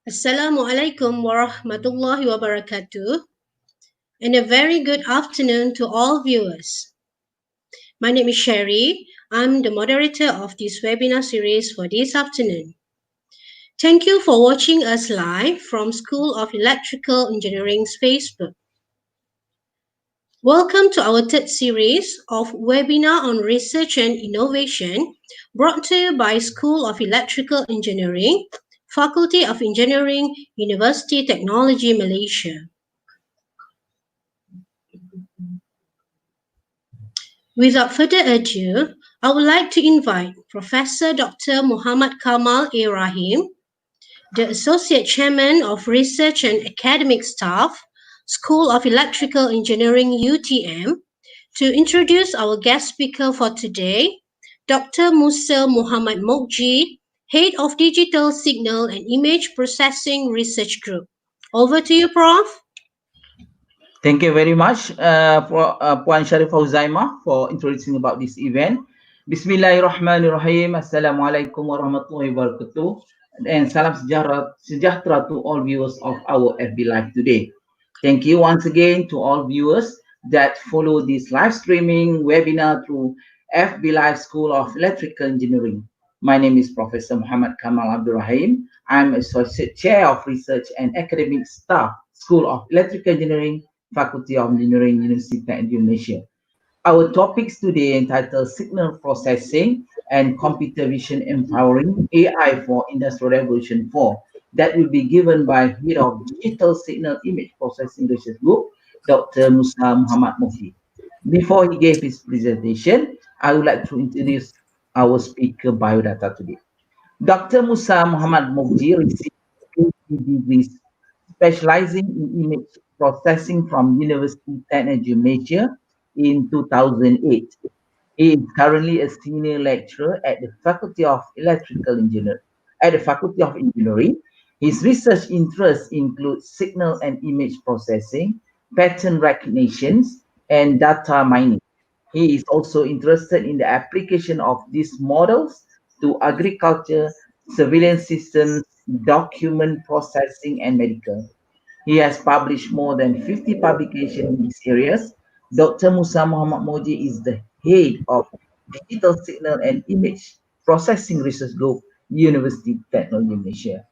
Assalamualaikum warahmatullahi wabarakatuh, and a very good afternoon to all viewers. My name is Sherry. I'm the moderator of this webinar series for this afternoon. Thank you for watching us live from School of Electrical Engineering's Facebook. Welcome to our third series of webinar on research and innovation brought to you by School of Electrical Engineering, Faculty of Engineering, Universiti Teknologi Malaysia. Without further ado, I would like to invite Professor Dr. Muhammad Kamal A. Rahim, the Associate Chairman of Research and Academic Staff, School of Electrical Engineering UTM, to introduce our guest speaker for today, Dr. Musa Mokji, Head of Digital Signal and Image Processing Research Group. Over to you, Prof. Thank you very much, Puan Sharifah Huzaimah, for introducing about this event. Bismillahirrahmanirrahim. Assalamualaikum warahmatullahi wabarakatuh. And salam sejahtera to all viewers of our FB Live today. Thank you once again to all viewers that follow this live streaming webinar through FB Live School of Electrical Engineering. My name is Professor Muhammad Kamal Abdul Rahim. I'm Associate Chair of Research and Academic Staff, School of Electrical Engineering, Faculty of Engineering, Universiti Teknologi Malaysia. Our topics today entitled Signal Processing and Computer Vision Empowering AI for Industrial Revolution 4. That will be given by Head of Digital Signal Image Processing Research Group, Dr. Musa Mokji. Before he gave his presentation, I would like to introduce our speaker biodata today. Dr. Musa Mokji received PhD degrees specializing in image processing from Universiti Teknologi Malaysia in 2008. He is currently a senior lecturer at the Faculty of Engineering. His research interests include signal and image processing, pattern recognitions, and data mining. He is also interested in the application of these models to agriculture, surveillance systems, document processing, and medical. He has published more than 50 publications in these areas. Dr. Musa Mokji is the head of Digital Signal and Image Processing Research Group, Universiti Teknologi Malaysia.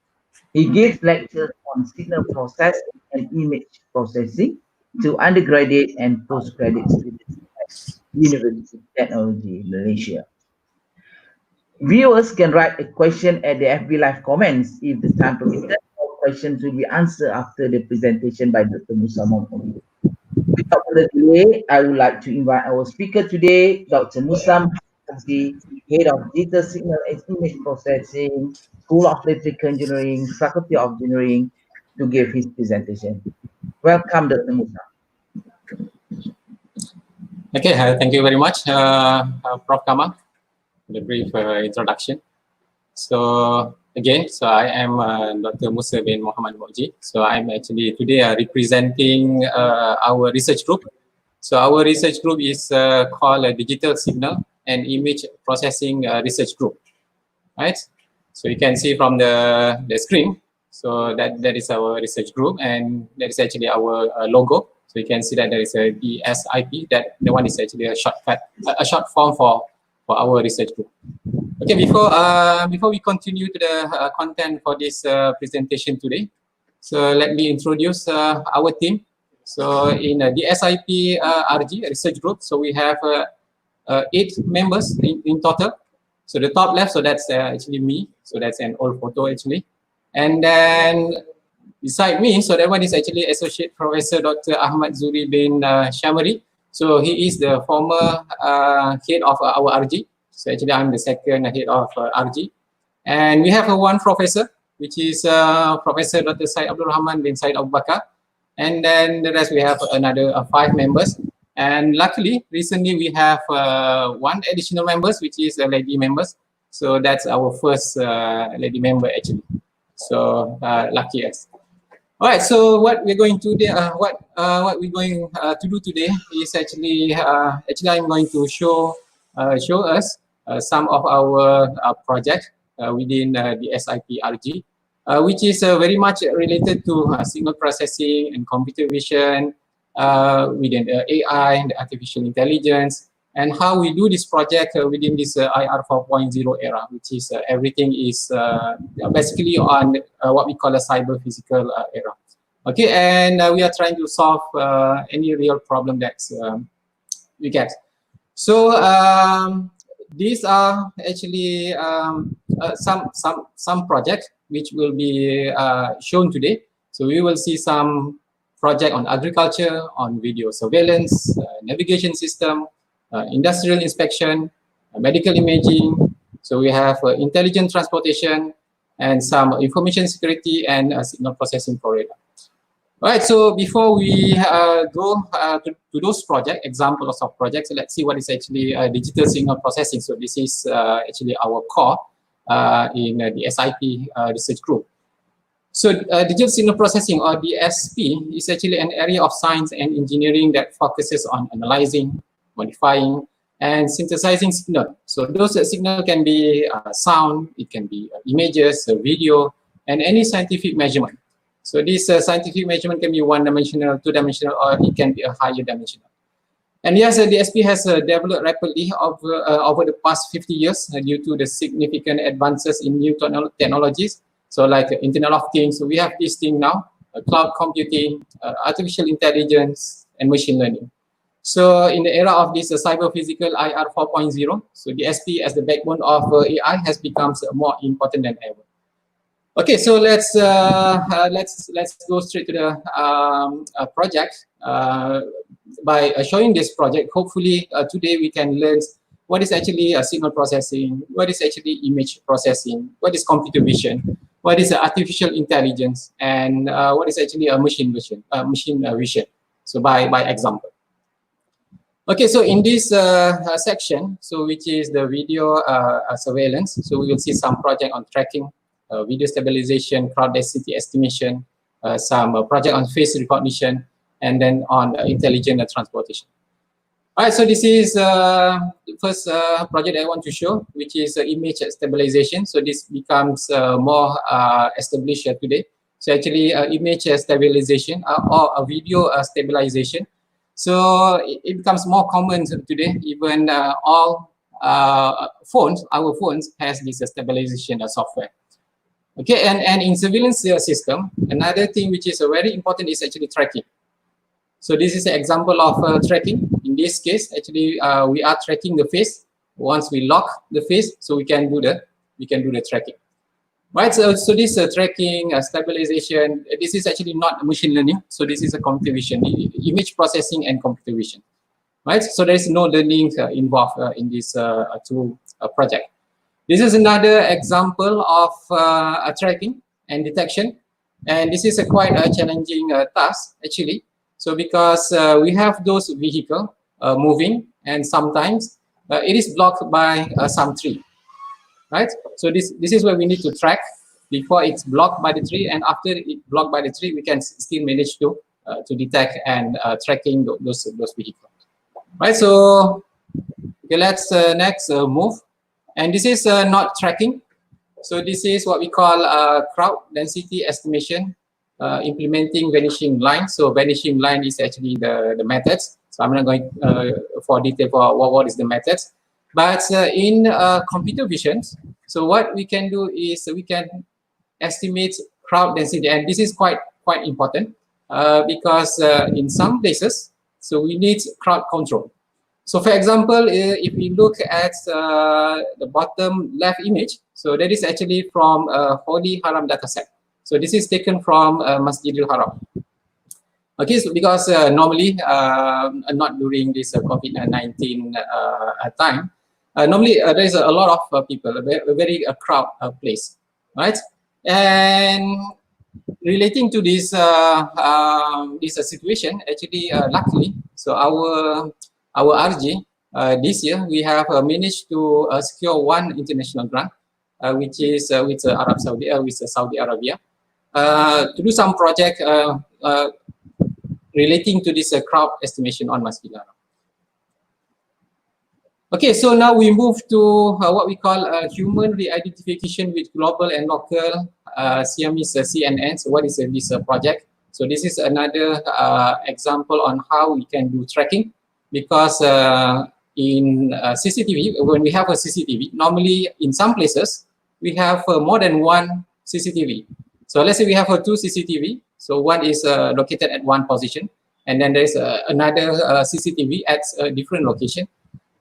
He gives lectures on signal processing and image processing to undergraduate and postgraduate students at Universiti Teknologi Malaysia. Viewers can write a question at the FB Live comments if the time permits. Questions will be answered after the presentation by Dr. Musa Mokji. Without further delay, I would like to invite our speaker today, Dr. Musa Mokji, Head of Digital Signal and Image Processing, School of Electrical Engineering, Faculty of Engineering, to give his presentation. Welcome, Dr. Musa. Okay, thank you very much, Prof. Kamal, for the brief introduction. So again, I am Dr. Musa bin Muhammad Mokji. So I'm actually today representing our research group. So our research group is called Digital Signal and Image Processing Research Group, right? So you can see from the screen. So that is our research group, and that is actually our logo. So you can see that there is a DSIP. That the one is actually a shortcut, a short form for our research group. Okay, before we continue to the content for this presentation today, so let me introduce our team. So in the SIP RG research group, so we have 8 members in total. So the top left, so that's actually me. So that's an old photo actually. And then beside me, so that one is actually Associate Professor Dr. Ahmad Zuri bin Shamari. So he is the former head of our RG. So actually I'm the second head of RG. And we have one professor, which is Professor Dr. Syed Abdul Rahman bin Syed Abu Bakar. And then the rest we have another 5 members. And luckily, recently we have 1 additional members, which is a lady members. So that's our first lady member actually. So lucky us. All right. So what we're going to do, what we're going to do today is actually I'm going to show us some of our projects within the SIP RG. which is very much related to signal processing and computer vision within AI and artificial intelligence, and how we do this project within this IR 4.0 era, which is everything is basically on what we call a cyber physical era. Okay, and we are trying to solve any real problem that we get. So these are actually some projects which will be shown today. So we will see some project on agriculture, on video surveillance, navigation system, industrial inspection, medical imaging. So we have intelligent transportation and some information security and signal processing for radar. All right, so before we go to those projects, examples of projects, let's see what is actually digital signal processing. So this is actually our core in the SIP research group. So digital signal processing, or DSP, is actually an area of science and engineering that focuses on analyzing, modifying, and synthesizing signal. So those signal can be sound, it can be images, video, and any scientific measurement. So this scientific measurement can be one-dimensional, two-dimensional, or it can be a higher dimensional. And yes, the DSP has developed rapidly over the past 50 years due to the significant advances in new technologies. So like Internet of Things, so we have this thing now, cloud computing, artificial intelligence, and machine learning. So in the era of this cyber physical IR 4.0, so DSP as the backbone of AI has become more important than ever. Okay, so let's go straight to the project. By showing this project, hopefully today we can learn what is actually signal processing, what is actually image processing, what is computer vision, what is artificial intelligence, and what is actually a machine vision. So by example. Okay, so in this section, so which is the video surveillance, so we will see some project on tracking, video stabilization, crowd density estimation, some project on face recognition, and then on intelligent transportation. All right, so this is the first project I want to show, which is image stabilization. So this becomes more established today. So actually image stabilization or a video stabilization. So it becomes more common today. Even all our phones has this stabilization software. Okay, and in surveillance system, another thing which is very important is actually tracking. So this is an example of tracking. In this case, actually, we are tracking the face. Once we lock the face, so we can do the tracking. Right. So this tracking, stabilization. This is actually not machine learning. So this is a computer vision, image processing, and computer vision. Right. So there is no learning involved in this two project. This is another example of tracking and detection, and this is a quite challenging task actually. So because we have those vehicle moving, and sometimes it is blocked by some tree, right? So this is where we need to track before it's blocked by the tree, and after it's blocked by the tree, we can still manage to detect and tracking those vehicles, right? So okay, let's next move. And this is not tracking. So this is what we call crowd density estimation, implementing vanishing line. So vanishing line is actually the methods. So I'm not going for detail for what is the methods. But in computer vision, so what we can do is we can estimate crowd density. And this is quite important because in some places, so we need crowd control. So for example, if we look at the bottom left image, so that is actually from Holy Haram dataset. So this is taken from Masjidil Haram. Okay, so because normally, not during this COVID-19 time, normally there is a lot of people, a very crowd place, right? And relating to this situation, actually, luckily, so our RG, this year, we have managed to secure one international grant, which is with Saudi Arabia, to do some project relating to this crowd estimation on Masjidil Haram. Okay, so now we move to what we call human re-identification with global and local Siamese CNN. So what is this project? So this is another example on how we can do tracking, because in CCTV, when we have a CCTV, normally in some places we have more than one CCTV. So let's say we have two CCTV. So one is located at one position, and then there's another CCTV at a different location.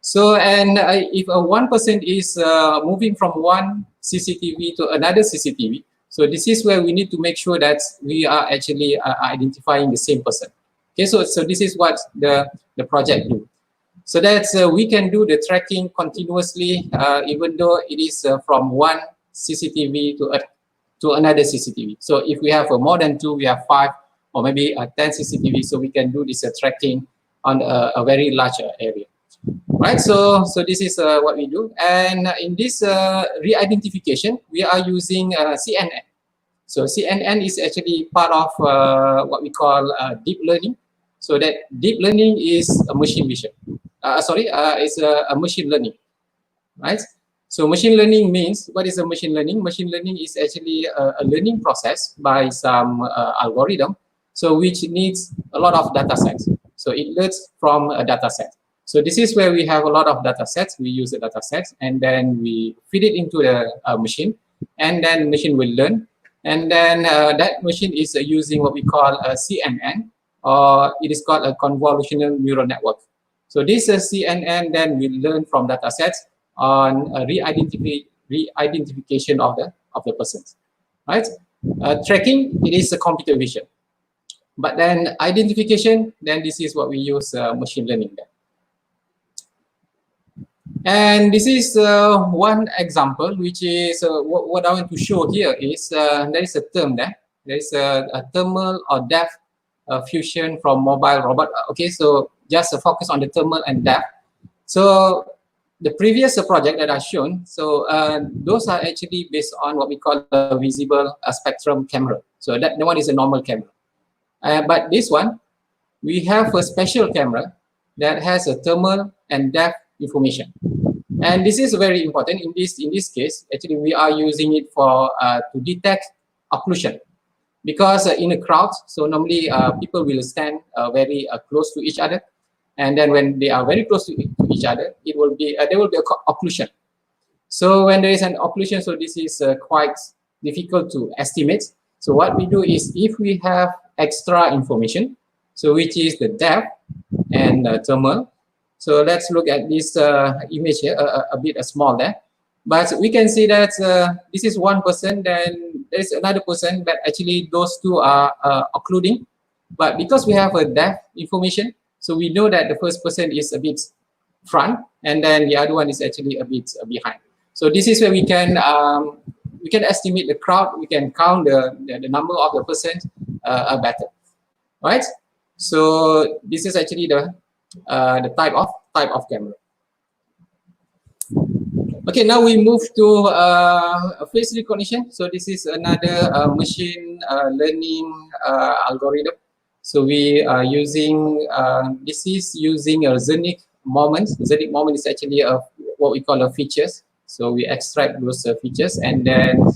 So, and if one person is moving from one CCTV to another CCTV, so this is where we need to make sure that we are actually identifying the same person. Okay, so this is what the project do. So that we can do the tracking continuously, even though it is from one CCTV to another CCTV. So if we have more than two, we have 5 or maybe 10 CCTV, so we can do this tracking on a very large area. Right, so this is what we do, and in this re-identification, we are using CNN. So CNN is actually part of what we call deep learning. So that deep learning is a machine vision. It's a machine learning, right? So machine learning means, what is a machine learning? Machine learning is actually a learning process by some algorithm, so which needs a lot of data sets. So it learns from a data set. So this is where we have a lot of data sets. We use the data sets, and then we feed it into the machine, and then machine will learn. And then that machine is using what we call a CNN, or it is called a convolutional neural network. So this CNN then will learn from data sets on re-identification of the persons, right? Tracking, it is a computer vision. But then identification, then this is what we use machine learning then. And this is one example, which is what I want to show here is there is a term there. There is a thermal or depth fusion from mobile robot. Okay, so just focus on the thermal and depth. So the previous project that I've shown, so those are actually based on what we call a visible spectrum camera. So that one is a normal camera. But this one, we have a special camera that has a thermal and depth information. And this is very important in this case. Actually, we are using it for to detect occlusion, because in a crowd, so normally people will stand very close to each other, and then when they are very close to each other, it will be there will be a occlusion. So when there is an occlusion, so this is quite difficult to estimate. So what we do is, if we have extra information, so which is the depth and thermal. So let's look at this image here, a bit small there. But we can see that this is one person, then there's another person, that actually those two are occluding. But because we have a depth information, so we know that the first person is a bit front, and then the other one is actually a bit behind. So this is where we can estimate the crowd, we can count the number of the persons better, right? So this is actually the type of camera. Okay, now we move to face recognition. So this is another machine learning algorithm. So we are using this is using a Zonic moment. Zonic moment is actually what we call a features. So we extract those features, and then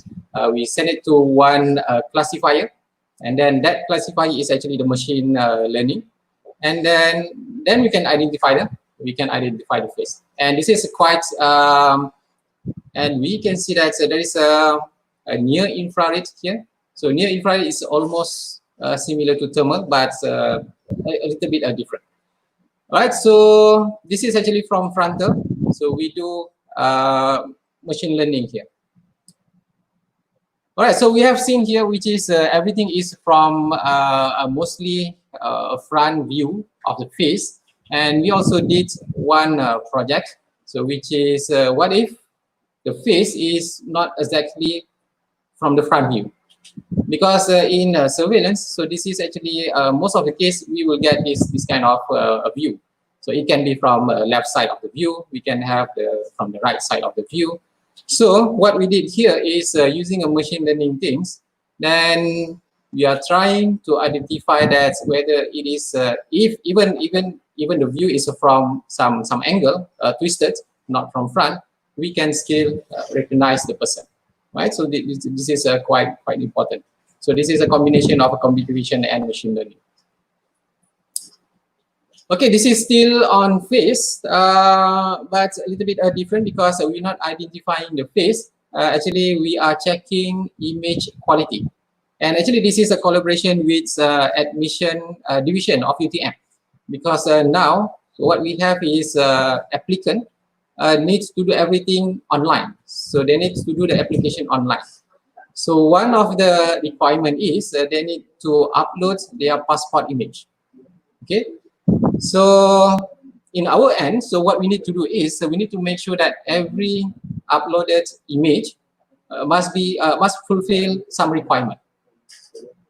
we send it to one classifier, and then that classifier is actually the machine learning. And then we can identify them. We can identify the face, and this is quite. And we can see that there is a near infrared here. So near infrared is almost similar to thermal, but a little bit different. All right. So this is actually from frontal. So we do machine learning here. All right. So we have seen here, which is everything is from mostly a front view of the face. And we also did one project, so which is what if the face is not exactly from the front view? Because in surveillance, so this is actually most of the case we will get this kind of a view. So it can be from left side of the view, we can have from the right side of the view. So what we did here is using a machine learning things, then we are trying to identify that whether it is if even the view is from some angle twisted, not from front, we can still recognize the person, right? So this is quite important. So this is a combination of computer vision and machine learning. Okay, this is still on face, but a little bit different because we're not identifying the face. Actually, we are checking image quality. And actually, this is a collaboration with admission division of UTM. Because now, what we have is applicant needs to do everything online. So they need to do the application online. So one of the requirement is they need to upload their passport image. Okay. So in our end, so what we need to do is we need to make sure that every uploaded image must fulfill some requirement.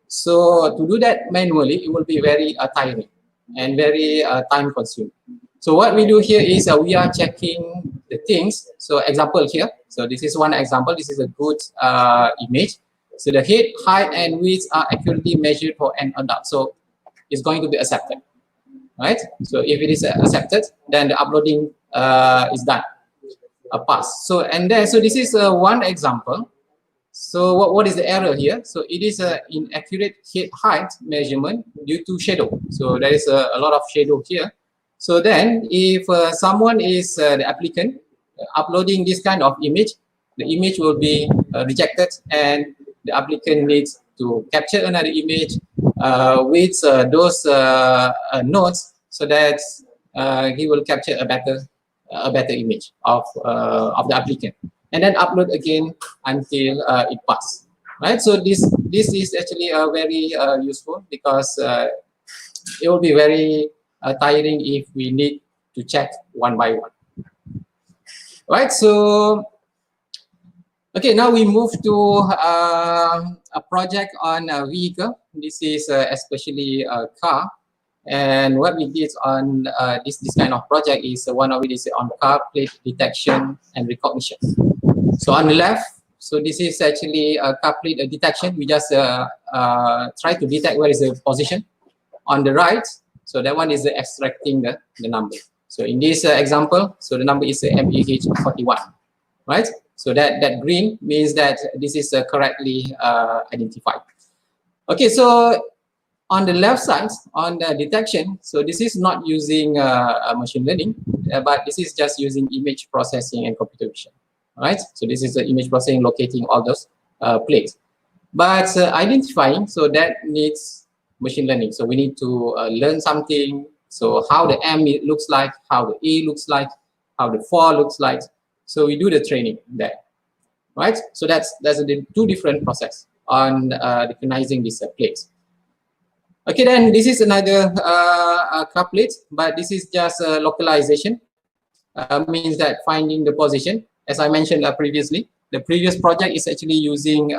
So to do that manually, it will be very tiring and very time consuming. So what we do here is we are checking the things. So example here. So this is one example. This is a good image. So the head, height, and width are accurately measured for an adult. So it's going to be accepted. Right? So if it is accepted, then the uploading is done, pass. So so this is one example. So what is the error here? So it is an inaccurate head height measurement due to shadow. So there is a lot of shadow here. So then if someone is the applicant uploading this kind of image, the image will be rejected, and the applicant needs to capture another image with those notes, so that he will capture a better image of the applicant, and then upload again until it passes. Right. So this is actually very useful, because it will be very tiring if we need to check one by one. Right. So okay, now we move to a project on a vehicle. This is especially a car. And what we did on this kind of project is one of it is on car plate detection and recognition. So on the left, so this is actually a car plate detection. We just try to detect where is the position. On the right, so that one is extracting the number. So in this example, so the number is MEH41, right? So that green means that this is correctly identified. Okay, so on the left side, on the detection, so this is not using machine learning, but this is just using image processing and computer vision, right? So this is the image processing, locating all those plates. But identifying, so that needs machine learning. So we need to learn something. So how the M looks like, how the A looks like, how the 4 looks like. So we do the training there, right? So that's the two different process on recognizing these plates. Okay, then this is another couplet, but this is just localization. Means that finding the position. As I mentioned previously, the previous project is actually using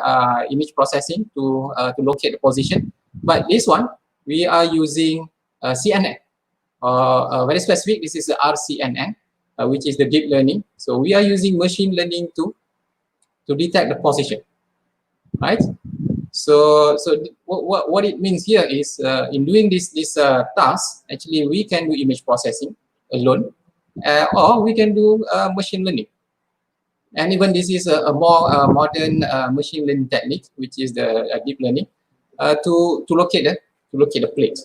image processing to locate the position. But this one, we are using CNN. Very specific, this is RCNN, which is the deep learning. So we are using machine learning to detect the position, right? So what it means here is in doing this task, actually we can do image processing alone, or we can do machine learning. And even this is a more modern machine learning technique, which is the deep learning, to locate the plate.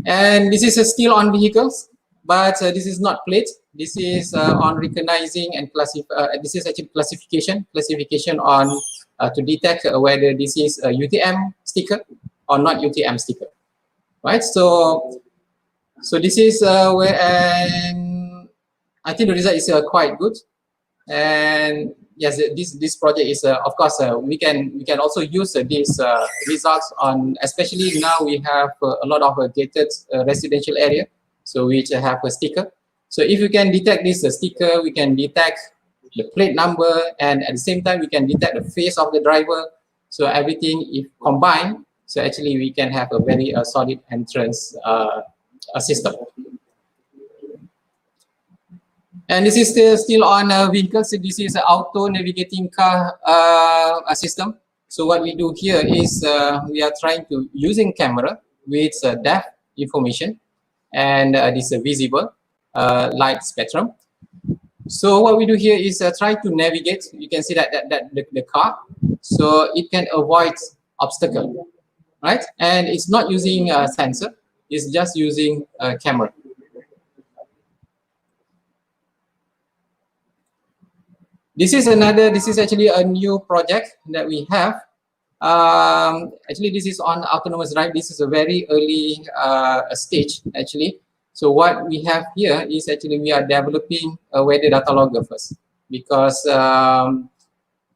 And this is still on vehicles, but this is not plate. This is on recognizing and this is actually classification on to detect whether this is a UTM sticker or not UTM sticker, right? So this is where, and I think the result is quite good. And yes, this project is of course we can also use these results on, especially now we have a lot of gated residential area, so which have a sticker. So if you can detect this sticker, we can detect the plate number, and at the same time we can detect the face of the driver. So everything if combined, so actually we can have a very solid entrance system. And this is still on vehicles. So this is an auto navigating car system. So what we do here is we are trying to using camera with depth information and this visible light spectrum. So what we do here is try to navigate. You can see that the car, so it can avoid obstacle, right? And it's not using a sensor; it's just using a camera. This is actually a new project that we have. Actually, this is on autonomous drive. This is a very early stage, actually. So what we have here is actually we are developing a weather data logger first, because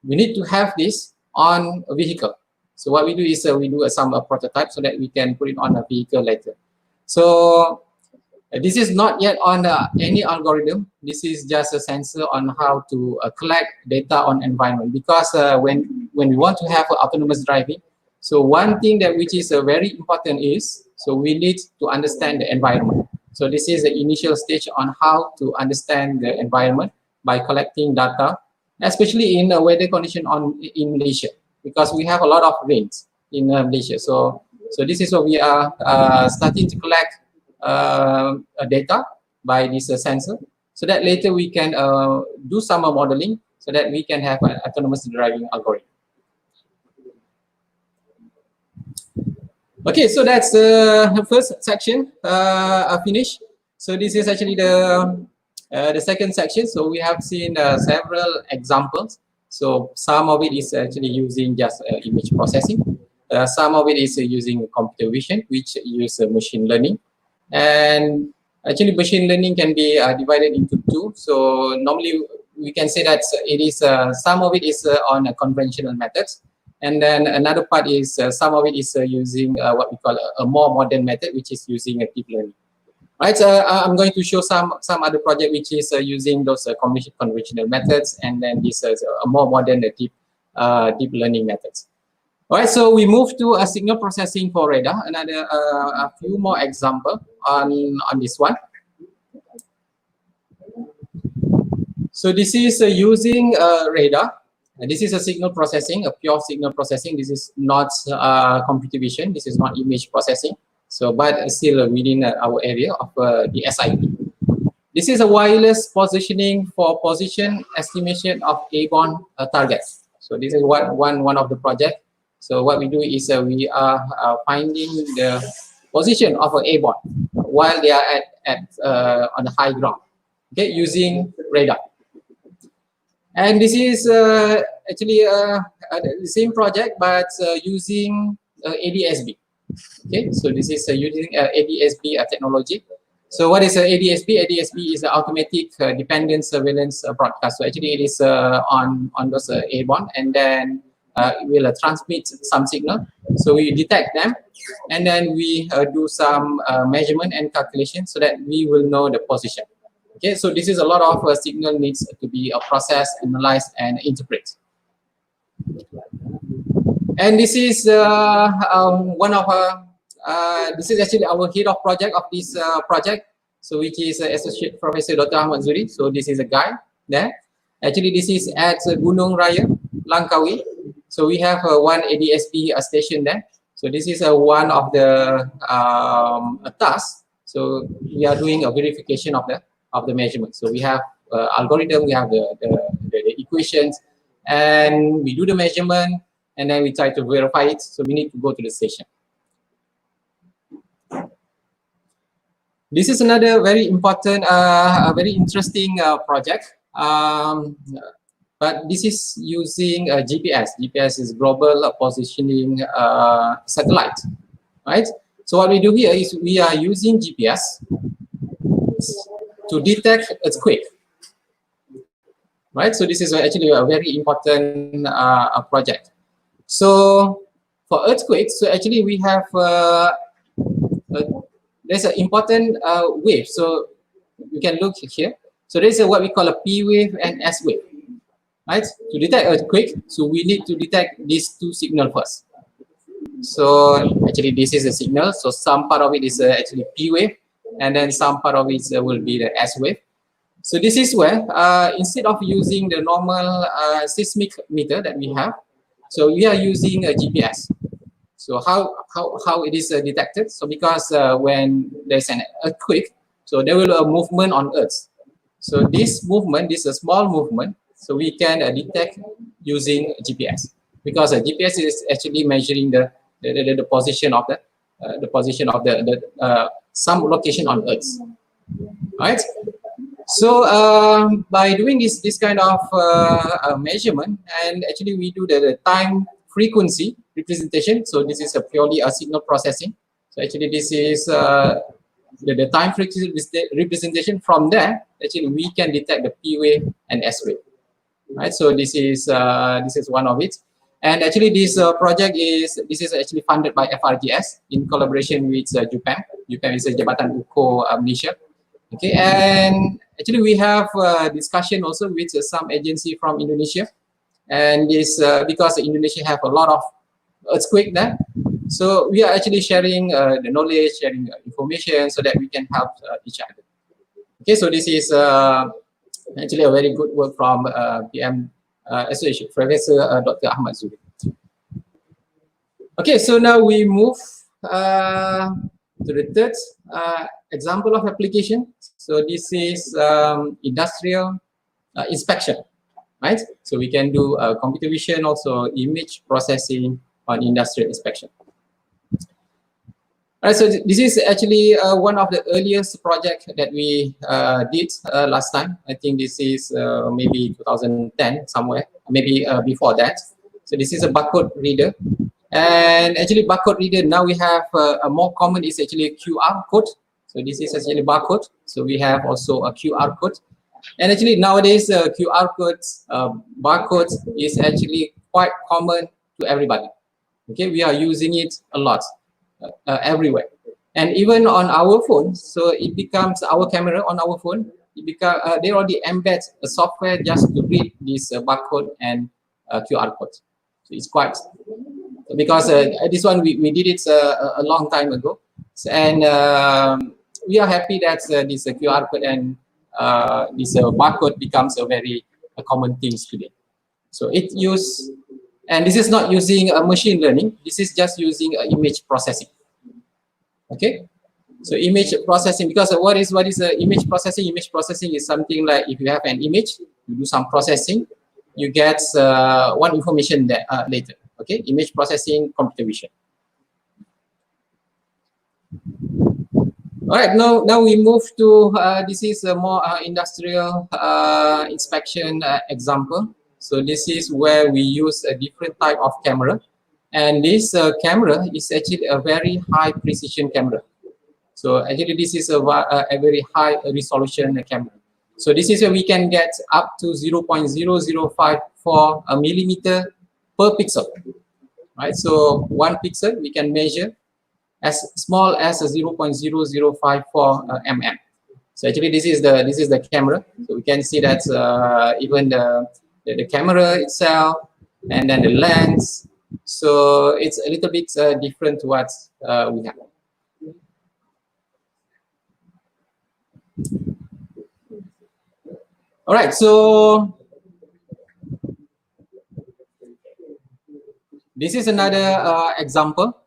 we need to have this on a vehicle. So what we do is we do some prototype so that we can put it on a vehicle later. So this is not yet on any algorithm. This is just a sensor on how to collect data on environment. Because when we want to have autonomous driving, so one thing that which is very important is, so we need to understand the environment. So this is the initial stage on how to understand the environment by collecting data, especially in a weather condition in Malaysia, because we have a lot of rains in Malaysia. So this is what we are starting to collect data by this sensor, so that later we can do some modeling so that we can have an autonomous driving algorithm. Okay, so that's the first section finished. So this is actually the second section. So we have seen several examples. So some of it is actually using just image processing. Some of it is using computer vision, which use machine learning. And actually machine learning can be divided into two. So normally we can say that it is some of it is on conventional methods, and then another part is some of it is using what we call a more modern method, which is using deep learning. Right, so I'm going to show some other project which is using those conventional methods, and then this is a more modern deep learning methods. All right, so we move to a signal processing for radar. Another a few more example on this one. So this is using radar. This is a signal processing, a pure signal processing. This is not computer vision. This is not image processing. So, but still within our area of the SIP. This is a wireless positioning for position estimation of airborne targets. So this is one of the project. So what we do is we are finding the position of an airborne while they are on the high ground, okay, using radar. And this is actually the same project, but using ADSB. Okay, so this is using ADSB technology. So what is ADSB? ADSB is the automatic dependent surveillance broadcast. So actually it is on those airborne, and then it will transmit some signal. So we detect them, and then we do some measurement and calculation so that we will know the position. Okay, so this is a lot of signal needs to be processed, analyzed, and interpreted. And this is one of this is actually our head of project of this project. So which is Associate Professor Dr. Ahmad Zuri. So this is a guy there. Actually, this is at Gunung Raya, Langkawi. So we have one ADSB station there. So this is one of the tasks. So we are doing a verification of the measurement. So we have algorithm, we have the equations, and we do the measurement, and then we try to verify it. So we need to go to the station. This is another very important, very interesting project. But this is using GPS. GPS is global positioning satellite, right? So what we do here is we are using GPS to detect earthquake, right? So this is actually a very important project. So for earthquakes, so actually we have there's an important wave. So you can look here. So there's what we call a P wave and S wave, right? To detect earthquake, so we need to detect these two signals first. So actually this is a signal. So some part of it is actually P wave, and then some part of it will be the S wave. So this is where instead of using the normal seismic meter that we have, so we are using a GPS. So how it is detected? So because when there's an earthquake, so there will be a movement on Earth. So this movement, this is a small movement, so we can detect using GPS, because a GPS is actually measuring the position of some location on Earth, right? So by doing this kind of measurement, and actually we do the time frequency representation. So this is a purely a signal processing. So actually this is the time frequency representation. From there, actually we can detect the P wave and S wave, right? So this is one of it. And actually this project is actually funded by FRGS in collaboration with Japan. Japan is a Jabatan Uko Malaysia. Okay, and actually we have discussion also with some agency from Indonesia, and this because Indonesia have a lot of earthquake there, so we are actually sharing the knowledge, sharing information, so that we can help each other. Okay, so this is actually a very good work from PM Association Professor Dr. Ahmad Zuri. Okay, so now we move to the third example of application. So this is industrial inspection, right? So we can do computer vision, also image processing on industrial inspection. All right, so this is actually one of the earliest projects that we did last time. I think this is maybe 2010 somewhere, maybe before that. So this is a barcode reader. And actually barcode reader, now we have a more common is actually a QR code. So this is actually barcode. So we have also a QR code. And actually nowadays QR codes, barcodes is actually quite common to everybody. Okay, we are using it a lot everywhere. And even on our phones, so it becomes our camera on our phone, it become, they already embed a software just to read this barcode and QR code. So it's quite, because this one we did it a long time ago, so, and we are happy that this QR code and this barcode becomes a very common thing today. So it use, and this is not using machine learning, this is just using image processing. Okay, so image processing, because what is image processing? Image processing is something like if you have an image, you do some processing, you get one information that later. Okay, image processing, computer vision. All right, now we move to this is a more industrial inspection example. So this is where we use a different type of camera, and this camera is actually a very high precision camera. So actually this is a very high resolution camera. So this is where we can get up to 0.0054 millimeter per pixel, right? So 1 pixel we can measure as small as 0.0054 mm. So actually this is the camera. So we can see that even the camera itself, and then the lens. So it's a little bit different to what we have. All right, so this is another example.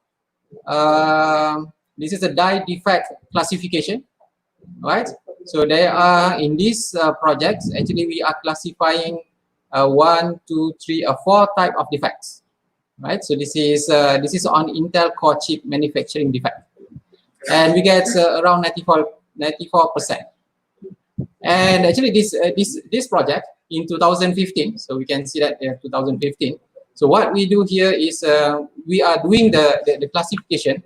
This is a die defect classification, right? So there are in this project, actually we are classifying 1, 2, 3, 4 type of defects, right? So this is on Intel Core chip manufacturing defect, and we get around 94%. And actually this project in 2015, so we can see that 2015. So what we do here is we are doing the classification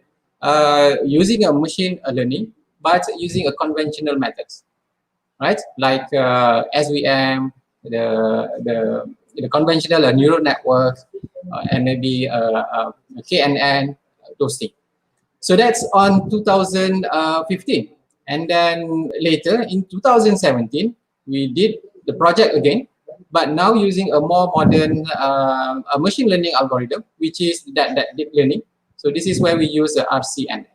using a machine learning, but using a conventional methods, right? Like SVM, the conventional neural network, and maybe KNN, those things. So that's on 2015. And then later in 2017, we did the project again, but now using a more modern a machine learning algorithm, which is that deep learning. So this is where we use the RCN,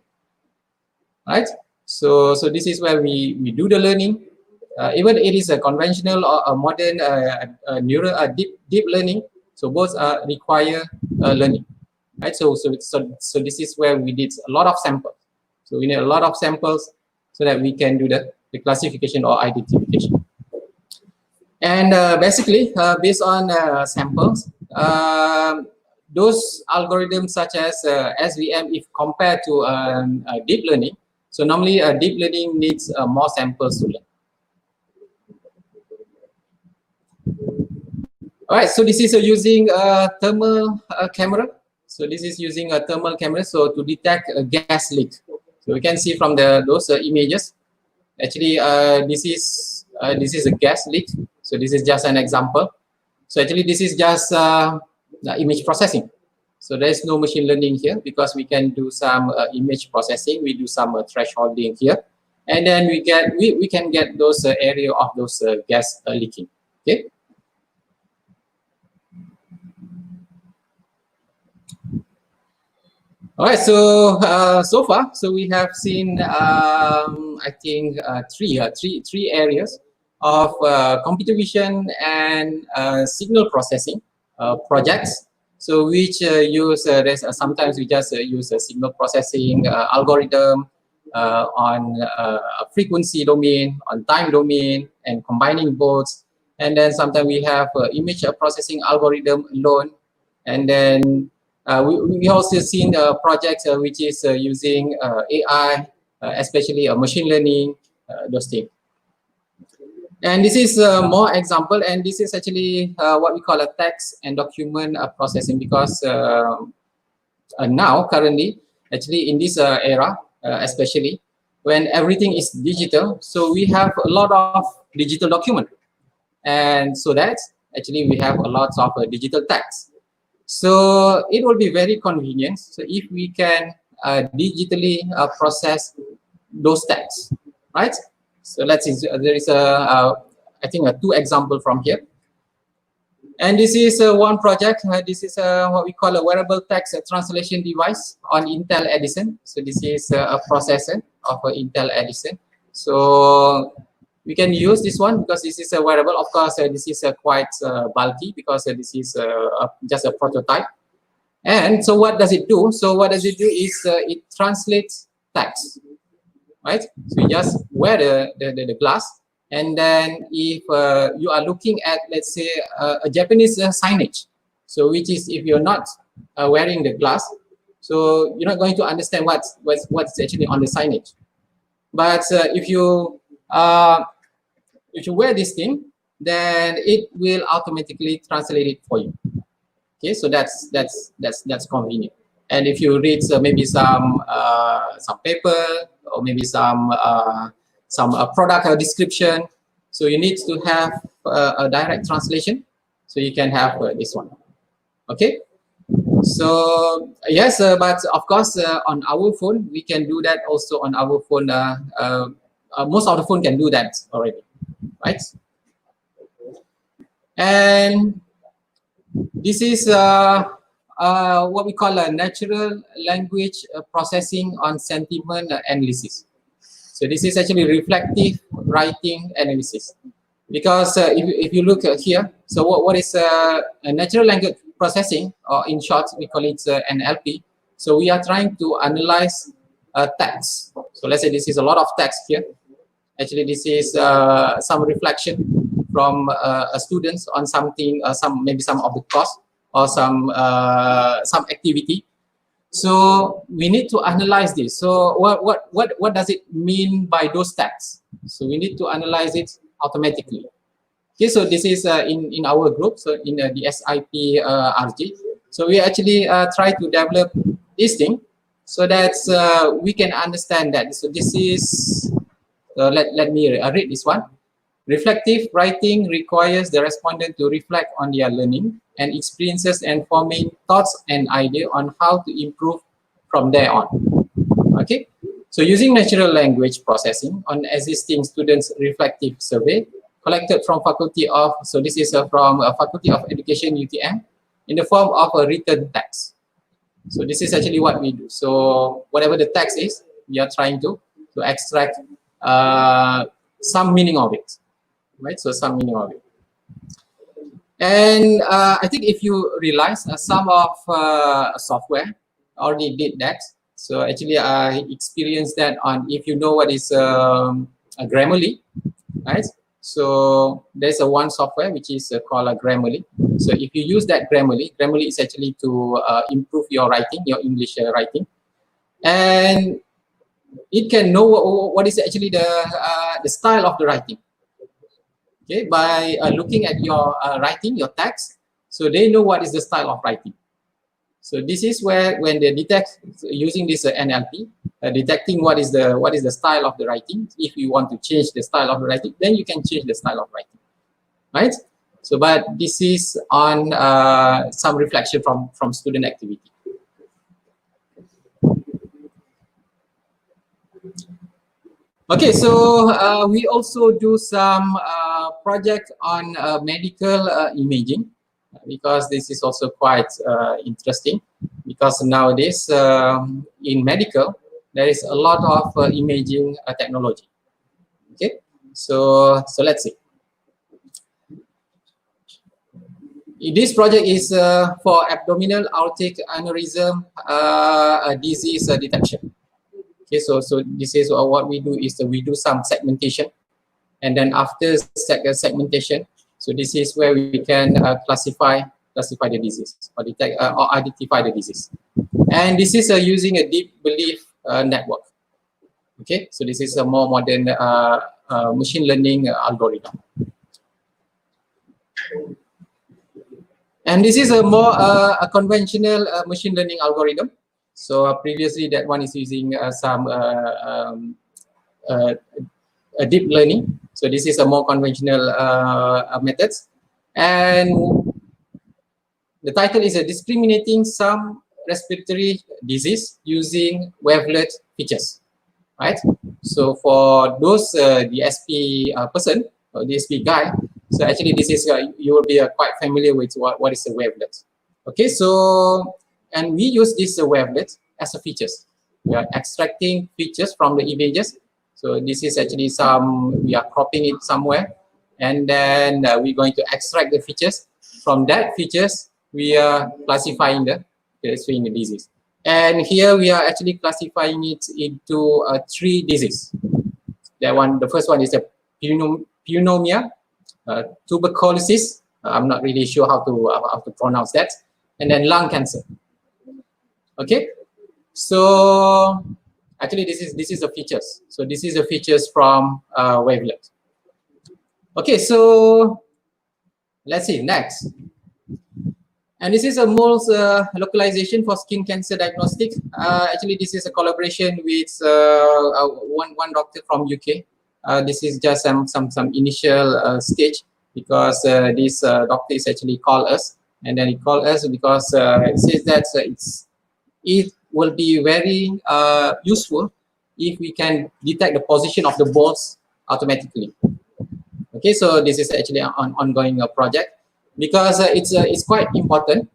right? So this is where we do the learning. Even it is a conventional or a modern neural deep learning. So both require learning, right? So this is where we did a lot of samples. So we need a lot of samples so that we can do the classification or identification. And basically, based on samples, those algorithms such as SVM, if compared to deep learning, so normally deep learning needs more samples to learn. All right, so this is using a thermal camera. So this is using a thermal camera, so to detect a gas leak. So we can see from those images. Actually, this is a gas leak. So this is just an example. So actually, this is just image processing. So there is no machine learning here because we can do some image processing. We do some thresholding here, and then we can get those area of those gas leaking. Okay. All right, so so far, so we have seen, I think, three areas of computer vision and signal processing projects. So which use sometimes we just use a signal processing algorithm on a frequency domain, on time domain, and combining both. And then sometimes we have image processing algorithm alone, and then we also seen projects which is using AI, especially machine learning, those things. And this is more example, and this is actually what we call a text and document processing, because now currently, actually in this era, especially when everything is digital, so we have a lot of digital document, and so that actually we have a lot of digital text. So it will be very convenient. So if we can digitally process those texts, right? So let's see, there is I think two examples from here. And this is one project. This is what we call a wearable text translation device on Intel Edison. So this is a processor of Intel Edison. So we can use this one because this is a wearable. Of course, this is quite bulky because this is just a prototype. And so what does it do? So what does it do is it translates text, right? So you just wear the glass, and then if you are looking at, let's say, a Japanese signage, so which is if you're not wearing the glass, so you're not going to understand what's actually on the signage. But if you wear this thing, then it will automatically translate it for you. Okay, so that's convenient. And if you read maybe some paper or maybe some product description, so you need to have a direct translation. So you can have this one. Okay. So yes, but of course on our phone we can do that also on our phone. Most of the phone can do that already, right? And this is what we call a natural language processing on sentiment analysis. So this is actually reflective writing analysis. Because if you look here, so what is a natural language processing, or in short, we call it NLP. So we are trying to analyze text. So let's say this is a lot of text here. Actually, this is some reflection from students on something, maybe some of the course or some activity. So we need to analyze this. So what does it mean by those texts? So we need to analyze it automatically. Okay, so this is in our group, so in the SIP RG. So we actually try to develop this thing so that we can understand that. So this is, let me read this one. Reflective writing requires the respondent to reflect on their learning and experiences and forming thoughts and ideas on how to improve from there on. Okay, so using natural language processing on existing students' reflective survey collected from Faculty of, so this is from Faculty of Education UTM in the form of a written text. So this is actually what we do. So whatever the text is, we are trying to extract some meaning of it. Right, so some meaning of it. And I think if you realize some of software already did that. So actually I experienced that on, if you know what is Grammarly, right? So there's a one software which is called Grammarly. So if you use that Grammarly is actually to improve your writing, your English writing, and it can know what is actually the style of the writing. Okay, by looking at your writing, your text, so they know what is the style of writing. So this is where when they detect using this NLP, detecting what is the style of the writing. If you want to change the style of the writing, then you can change the style of writing, right? So, but this is on some reflection from student activity. Okay, so we also do some project on medical imaging, because this is also quite interesting, because nowadays in medical there is a lot of imaging technology. Okay, so let's see. This project is for abdominal aortic aneurysm disease detection. Okay, so this is what we do is we do some segmentation, and then after segmentation, so this is where we can classify the disease or detect or identify the disease. And this is using a deep belief network. Okay, so this is a more modern machine learning algorithm. And this is a more a conventional machine learning algorithm. So previously that one is using some deep learning. So this is a more conventional methods. And the title is discriminating some respiratory disease using wavelet features, right? So for those DSP person or DSP guy, so actually this is you will be quite familiar with what is a wavelet. Okay, so and we use this wavelet as a features. We are extracting features from the images. So this is actually we are cropping it somewhere, and then we're going to extract the features. From that features, we are classifying the disease. And here we are actually classifying it into 3 diseases. The first one is a pneumonia, tuberculosis. I'm not really sure how to pronounce that, and then lung cancer. Okay, so actually this is the features. So this is the features from wavelet. Okay, so let's see next. And this is a moles localization for skin cancer diagnostics. Actually, this is a collaboration with one doctor from UK. This is just some initial stage, because this doctor is actually called us, and then he called us because it says that it will be very useful if we can detect the position of the balls automatically. Okay, so this is actually an ongoing project, because it's quite important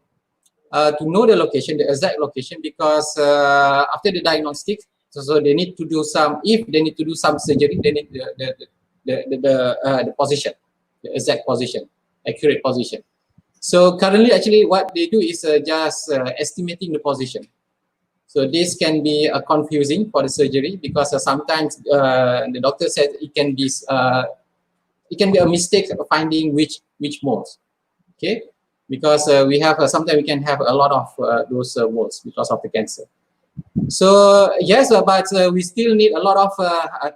to know the location, the exact location, because after the diagnostic, so they need to do some. If they need to do some surgery, they need the position, the exact position, accurate position. So currently, actually, what they do is just estimating the position. So this can be confusing for the surgery, because sometimes the doctor said it can be a mistake of finding which moles. Okay, because we have sometimes we can have a lot of those moles because of the cancer. So yes, but we still need a lot of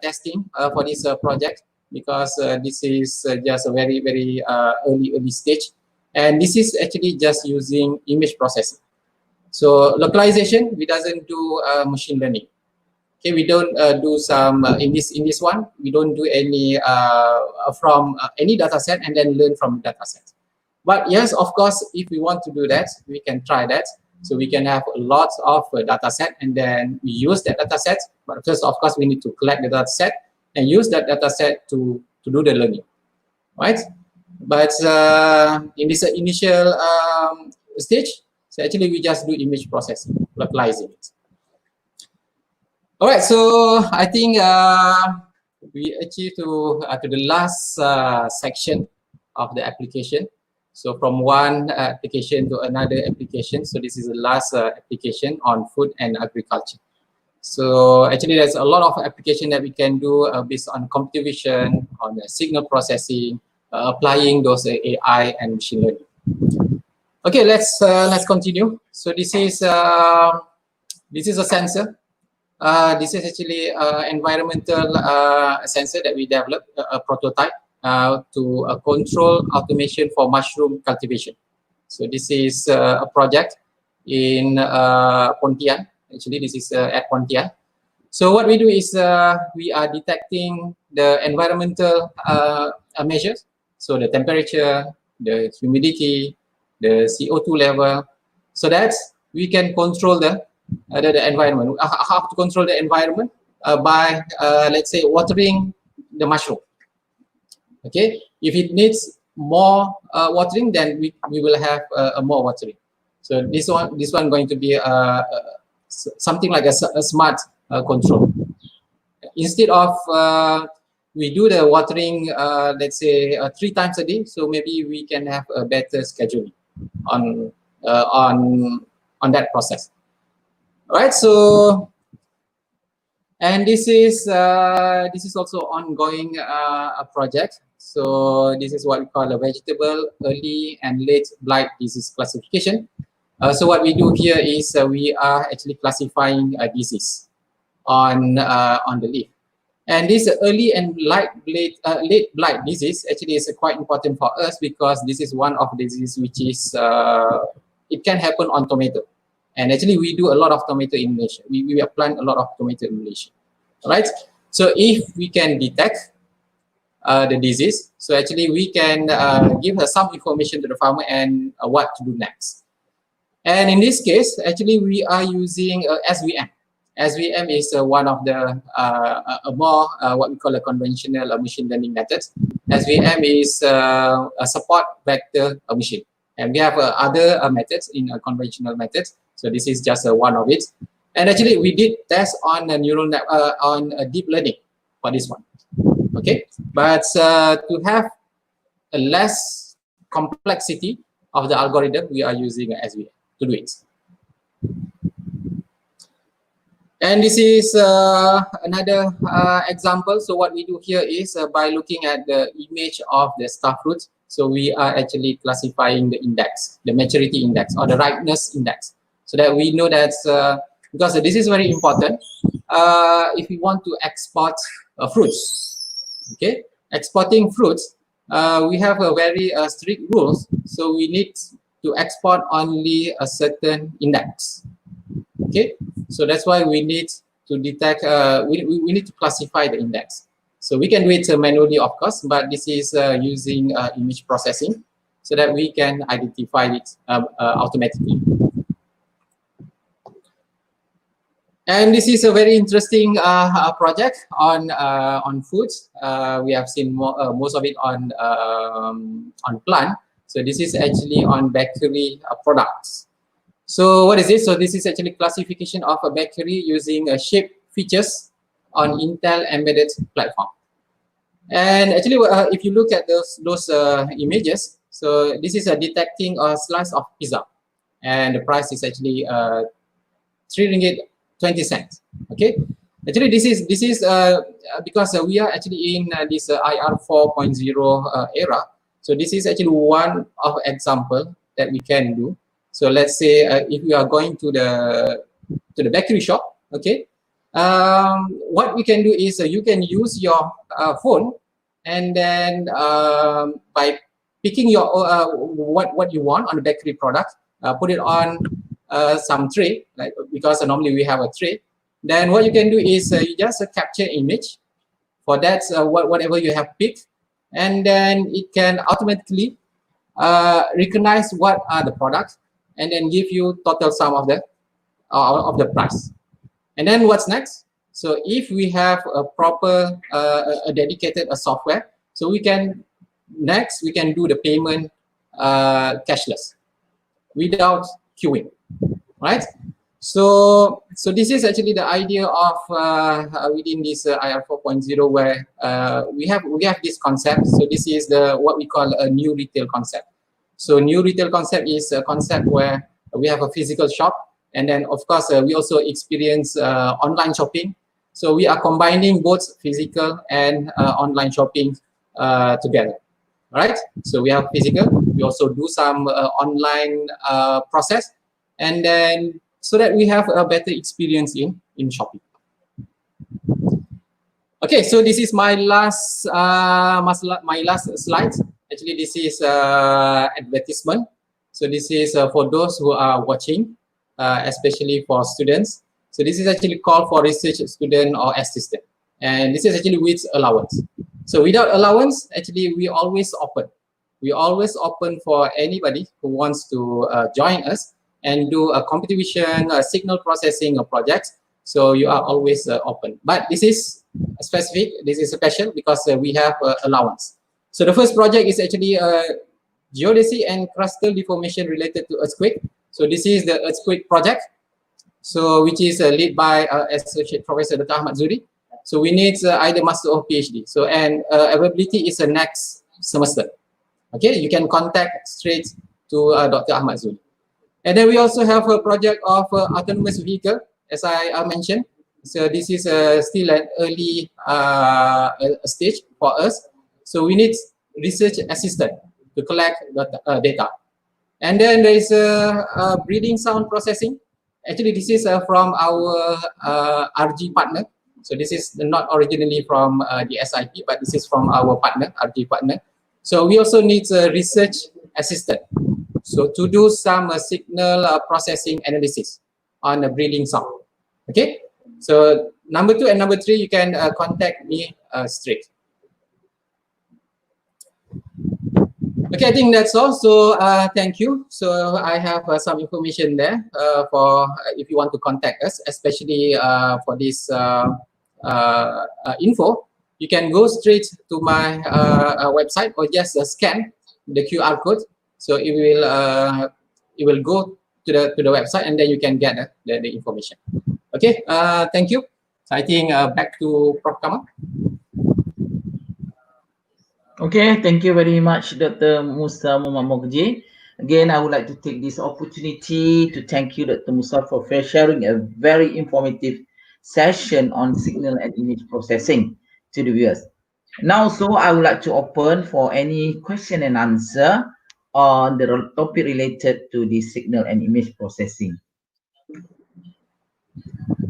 testing for this project, because this is just a very early stage, and this is actually just using image processing. So localization, we doesn't do machine learning. Okay, we don't do some in this one. We don't do any from any data set and then learn from data set. But yes, of course, if we want to do that, we can try that. So we can have lots of data set, and then we use that data set. But first, of course, we need to collect the data set and use that data set to do the learning, right? But in this initial stage, so actually we just do image processing, localizing it. All right, so I think we achieved to the last section of the application. So from one application to another application. So this is the last application on food and agriculture. So actually, there's a lot of application that we can do based on computer vision, on the signal processing, applying those AI and machine learning. Okay, let's continue. So this is a sensor. This is actually environmental sensor that we developed, a prototype to control automation for mushroom cultivation. So this is a project in Pontian. Actually, this is at Pontian. So what we do is we are detecting the environmental measures. So the temperature, the humidity, the CO2 level, so that we can control the environment. How to control the environment? By let's say watering the mushroom. Okay, if it needs more watering, then we will have more watering. So this one going to be something like a smart control. Instead of we do the watering, let's say 3 times a day, so maybe we can have a better scheduling on that process. All right, so and this is also ongoing a project. So this is what we call a vegetable early and late blight disease classification. So what we do here is we are actually classifying a disease on the leaf. And this early and late blight disease actually is quite important for us because this is one of the diseases which is it can happen on tomato. And actually we do a lot of tomato in Malaysia. We plant a lot of tomato in Malaysia. All right. So if we can detect the disease, so actually we can give her some information to the farmer and what to do next. And in this case, actually we are using SVM. SVM is one of the more what we call a conventional machine learning methods. SVM is a support vector machine, and we have other methods in conventional methods. So this is just one of it. And actually, we did test on a neural net on deep learning for this one. Okay, but to have a less complexity of the algorithm, we are using SVM to do it. And this is another example. So what we do here is by looking at the image of the star fruit, so we are actually classifying the index, the maturity index or the ripeness index, so that we know that because this is very important if we want to export fruits. Okay, exporting fruits, we have a very strict rules. So we need to export only a certain index. Okay, so that's why we need to detect, we need to classify the index. So we can do it manually, of course, but this is using image processing so that we can identify it automatically. And this is a very interesting project on foods. We have seen most of it on plant. So this is actually on bakery products. So what is this? So this is actually classification of a bakery using shape features on Intel embedded platform. And actually, if you look at those images, so this is detecting a slice of pizza, and the price is actually 3 ringgit 20 cents. Okay, actually this is because we are actually in this IR 4.0 era. So this is actually one of example that we can do. So let's say if we are going to the bakery shop, okay, what we can do is you can use your phone, and then by picking your what you want on the bakery product, put it on some tray, like because normally we have a tray. Then what you can do is you just capture image for that whatever you have picked, and then it can automatically recognize what are the products, and then give you total sum of the price. And then what's next? So if we have a proper a dedicated software, so we can do the payment cashless without queuing, right? So this is actually the idea of within this IR 4.0 where we have this concept. So this is what we call a new retail concept. So new retail concept is a concept where we have a physical shop, And then, of course, we also experience online shopping. So we are combining both physical and online shopping together. All right. So we have physical. We also do some online process, and then so that we have a better experience in shopping. Okay, so this is my last slide. Actually, this is advertisement. So this is for those who are watching, especially for students. So this is actually called for research student or assistant, and this is actually with allowance. So without allowance, actually we always open. We always open for anybody who wants to join us and do a competition, signal processing of projects. So you are always open. But this is specific, this is special because we have allowance. So the first project is actually geodesy and crustal deformation related to earthquake. So this is the earthquake project, so which is led by Associate Professor Dr. Ahmad Zuri. So we need either master or PhD. So and availability is next semester. Okay, you can contact straight to Dr. Ahmad Zuri. And then we also have a project of autonomous vehicle, as I mentioned. So this is still an early stage for us. So we need research assistant to collect the data. And then there is a breathing sound processing. Actually, this is from our RG partner. So this is not originally from the SIP, but this is from our partner, RG partner. So we also need a research assistant. So to do some signal processing analysis on a breathing sound. Okay. So number 2 and number 3, you can contact me straight. Okay, I think that's all. So thank you. So I have some information there for if you want to contact us, especially for this info. You can go straight to my website or just scan the QR code. So it will go to the website, and then you can get the information. Okay, thank you. I think back to Prof. Kamal. Okay, thank you very much, Dr. Musa Mokji. Again, I would like to take this opportunity to thank you, Dr. Musa, for sharing a very informative session on signal and image processing to the viewers. Now, so I would like to open for any question and answer on the topic related to the signal and image processing.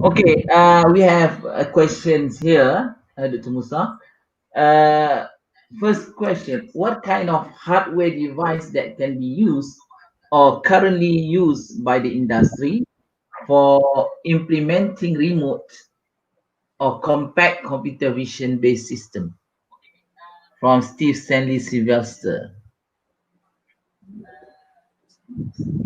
Okay, we have questions here, Dr. Musa. First question, what kind of hardware device that can be used or currently used by the industry for implementing remote or compact computer vision based system? From Steve Stanley Sylvester.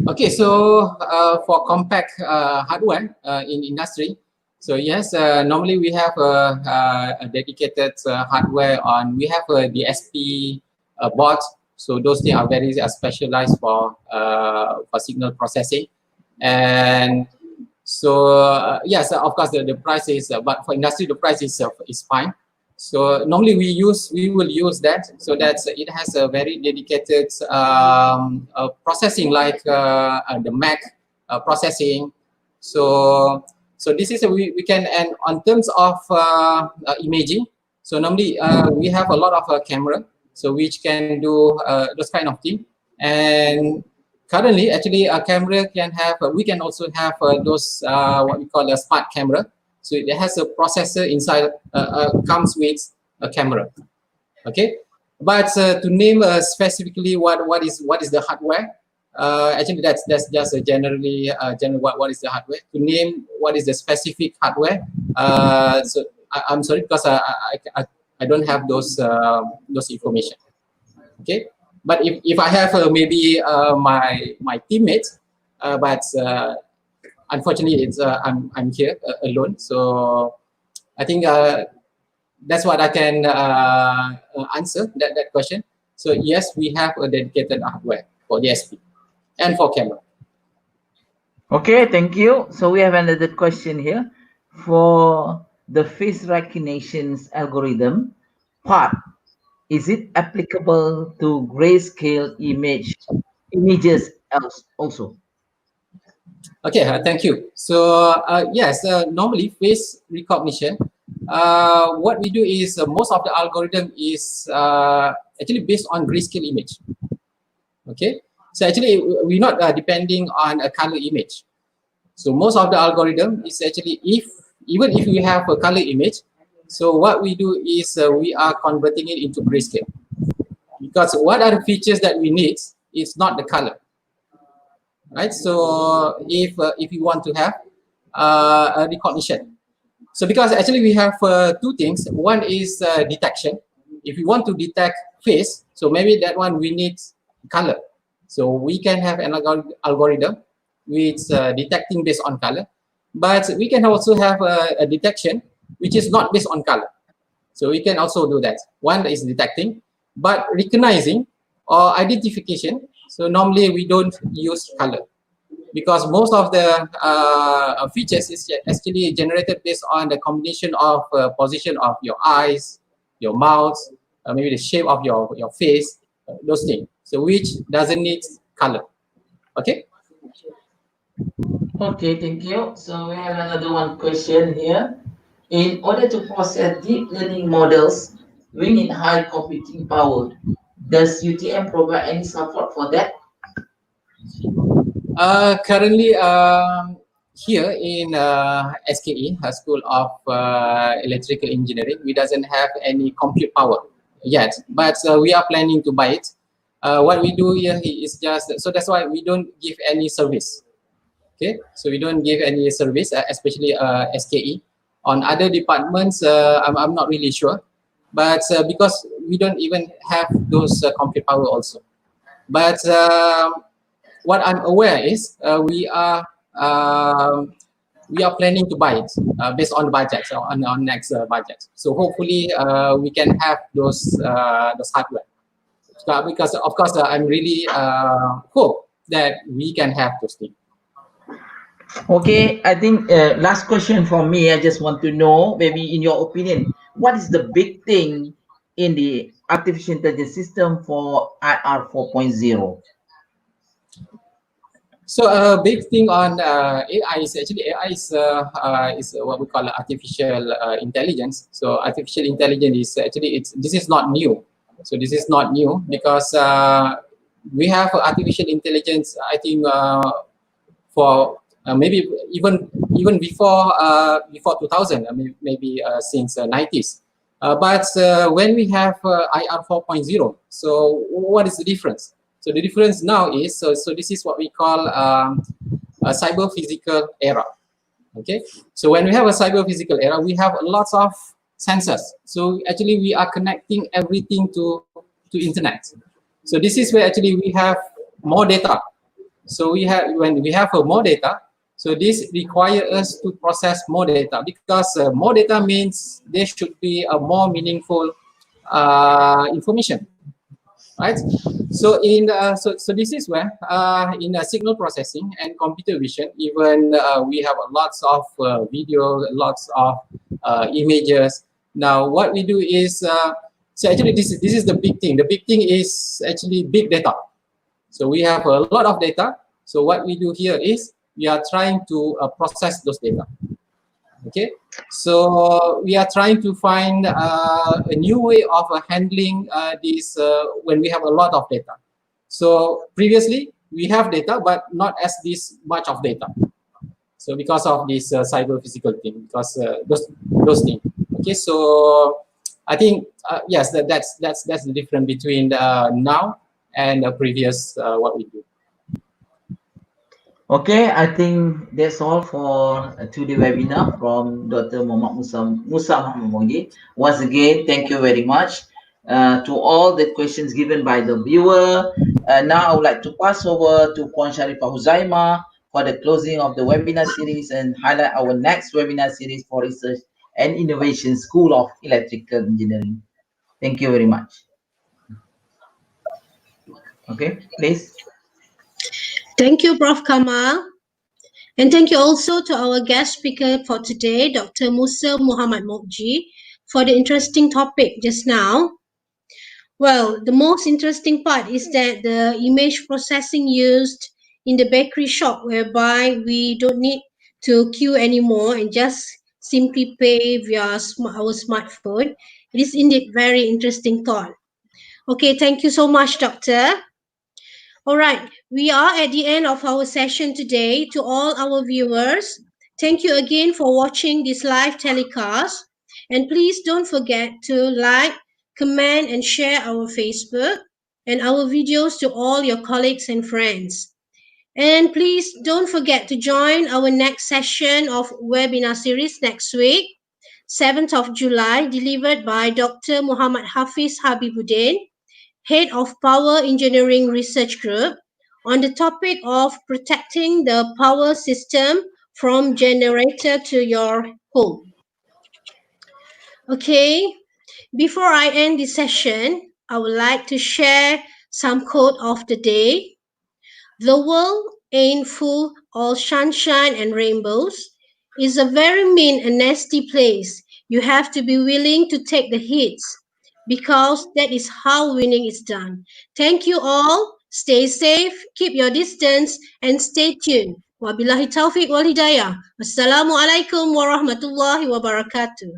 Okay, so for compact hardware in industry, so yes, normally we have a dedicated hardware on. We have a DSP board, so those things are very specialized for signal processing, and so yes, of course the price is, but for industry the price is fine. So normally we will use that, so that it has a very dedicated processing like the Mac processing. So this is we can, and on terms of imaging, so normally we have a lot of camera, so which can do those kind of thing. And currently actually a camera can have we can also have those what we call a smart camera. So it has a processor inside, comes with a camera. Okay, but to name specifically what is the hardware, actually that's just a generally what is the hardware. To name what is the specific hardware, so I'm sorry, because I don't have those information. Okay, but if I have maybe my teammates, but unfortunately, it's I'm here alone, so I think that's what I can answer that question. So yes, we have a dedicated hardware for DSP and for camera. Okay, thank you. So we have another question here. For the face recognition's algorithm part, is it applicable to grayscale images also? Okay, thank you. So yes, normally face recognition, what we do is most of the algorithm is actually based on grayscale image. Okay, so actually we're not depending on a color image. So most of the algorithm is actually even if we have a color image, so what we do is we are converting it into grayscale, because what are the features that we need is not the color, right? So if you want to have a recognition, so because actually we have two things. One is detection. If you want to detect face, so maybe that one we need color. So we can have an algorithm which detecting based on color, but we can also have a detection which is not based on color. So we can also do that. One is detecting, but recognizing or identification. So normally we don't use color, because most of the features is actually generated based on the combination of position of your eyes, your mouth, maybe the shape of your face, those things. So which doesn't need color. Okay. Okay, thank you. So we have another one question here. In order to process deep learning models, we need high computing power. Does UTM provide any support for that? Currently, here in SKE, School of Electrical Engineering, we doesn't have any compute power yet, but we are planning to buy it. What we do here is just, so that's why we don't give any service. Okay, so we don't give any service, especially SKE. On other departments, I'm not really sure, but because we don't even have those compute power also. But what I'm aware is we are planning to buy it based on the budget, so on next budget. So hopefully we can have those hardware. Because of course I'm really hope that we can have those things. Okay, I think last question for me. I just want to know, maybe in your opinion, what is the big thing in the artificial intelligence system for IR 4.0? So a big thing on AI is actually AI is what we call artificial intelligence. So artificial intelligence is actually this is not new. So this is not new because we have artificial intelligence. I think for maybe even before 2000, maybe since 90s. But when we have IR 4.0, so what is the difference? So the difference now is, so this is what we call a cyber physical era. Okay, so when we have a cyber physical era, we have lots of sensors. So actually we are connecting everything to internet. So this is where actually we have more data. So when we have more data, so this requires us to process more data, because more data means there should be a more meaningful information, right? So so this is where in signal processing and computer vision, even we have lots of video, lots of images. Now what we do is so actually this is the big thing. The big thing is actually big data. So we have a lot of data. So what we do here is we are trying to process those data. Okay, so we are trying to find a new way of handling this when we have a lot of data. So previously we have data, but not as this much of data. So because of this cyber physical thing, because those things. Okay, so I think yes, that's the difference between now and the previous what we do. Okay, I think that's all for today's webinar from Dr. Musa Mokji. Once again, thank you very much to all the questions given by the viewer. Now I would like to pass over to Puan Sharifah Huzaimah for the closing of the webinar series and highlight our next webinar series for Research and Innovation School of Electrical Engineering. Thank you very much. Okay, please. Thank you, Prof. Kamal. And thank you also to our guest speaker for today, Dr. Musa Mokji, for the interesting topic just now. Well, the most interesting part is that the image processing used in the bakery shop, whereby we don't need to queue anymore and just simply pay via our smartphone. It is indeed very interesting thought. Okay, thank you so much, Doctor. All right, we are at the end of our session today. To all our viewers, thank you again for watching this live telecast. And please don't forget to like, comment, and share our Facebook and our videos to all your colleagues and friends. And please don't forget to join our next session of webinar series next week, 7th of July, delivered by Dr. Muhammad Hafiz Habibuddin, Head of Power Engineering Research Group, on the topic of protecting the power system from generator to your home. Okay, before I end the session, I would like to share some quote of the day. The world ain't full all sunshine and rainbows. It's a very mean and nasty place. You have to be willing to take the hits because that is how winning is done. Thank you all. Stay safe, keep your distance, and stay tuned. Wabillahi taufiq wal hidayah. Wassalamualaikum warahmatullahi wabarakatuh.